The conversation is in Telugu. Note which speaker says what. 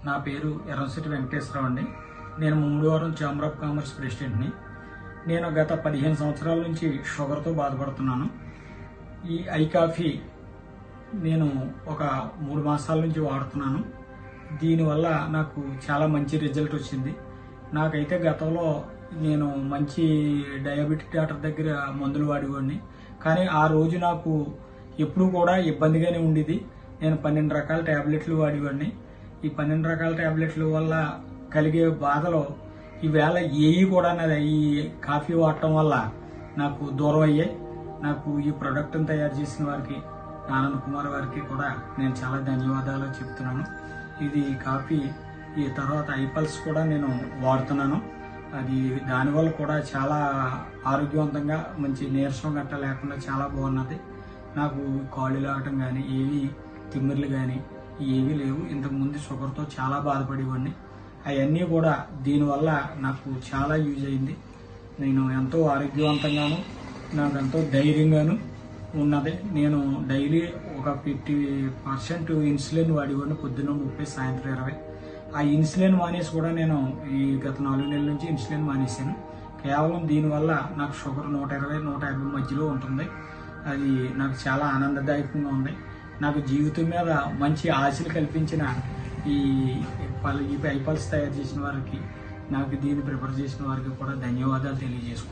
Speaker 1: నా పేరు ఎర్రంశెట్టి వెంకటేశ్వరరావు అండి. నేను ముమ్మడివారం ఛాంబర్ ఆఫ్ కామర్స్ ప్రెసిడెంట్ని. నేను గత 15 సంవత్సరాల నుంచి షుగర్తో బాధపడుతున్నాను. ఈ ఐ కాఫీ నేను ఒక 3 మాసాల నుంచి వాడుతున్నాను. దీనివల్ల నాకు చాలా మంచి రిజల్ట్ వచ్చింది. నాకైతే గతంలో నేను మంచి డయాబెటిక్ డాక్టర్ దగ్గర మందులు వాడేవాడిని, కానీ ఆ రోజు నాకు ఎప్పుడూ కూడా ఇబ్బందిగానే ఉండేది. నేను 12 రకాల ట్యాబ్లెట్లు వాడేవాడిని. ఈ 12 రకాల ట్యాబ్లెట్ల వల్ల కలిగే బాధలు ఈవేళ ఏవి కూడా ఈ కాఫీ వాడటం వల్ల నాకు దూరం అయ్యాయి. నాకు ఈ ప్రోడక్ట్ని తయారు చేసిన వారికి, ఆనంద్ కుమార్ వారికి కూడా నేను చాలా ధన్యవాదాలు చెప్తున్నాను. ఇది కాఫీ ఈ తర్వాత ఐపల్స్ కూడా నేను వాడుతున్నాను. అది దానివల్ల కూడా చాలా ఆరోగ్యవంతంగా మంచి నీరసం గట్ట లేకుండా చాలా బాగున్నది. నాకు కాళ్ళు లాగటం కానీ ఏవి తిమ్మిర్లు కానీ ఏవీ లేవు. ఇంతకుముందు షుగర్తో చాలా బాధపడేవాడిని. అవన్నీ కూడా దీనివల్ల నాకు చాలా యూజ్ అయింది. నేను ఎంతో ఆరోగ్యవంతంగాను, నాకు ఎంతో ధైర్యంగాను ఉన్నది. నేను డైలీ ఒక 50% ఇన్సులిన్ వాడేవాడిని. పొద్దున్న 30, సాయంత్రం 20. ఆ ఇన్సులిన్ మానేసి కూడా నేను ఈ గత 4 నెలల నుంచి ఇన్సులిన్ మానేశాను. కేవలం దీనివల్ల నాకు షుగర్ 120, 150 మధ్యలో ఉంటుంది. అది నాకు చాలా ఆనందదాయకంగా ఉంది. నాకు జీవితం మీద మంచి ఆశలు కల్పించిన ఈ ఐపల్స్ తయారు చేసిన వారికి, నాకు దీన్ని ప్రిపేర్ చేసిన వారికి కూడా ధన్యవాదాలు తెలియజేసుకుంటాను.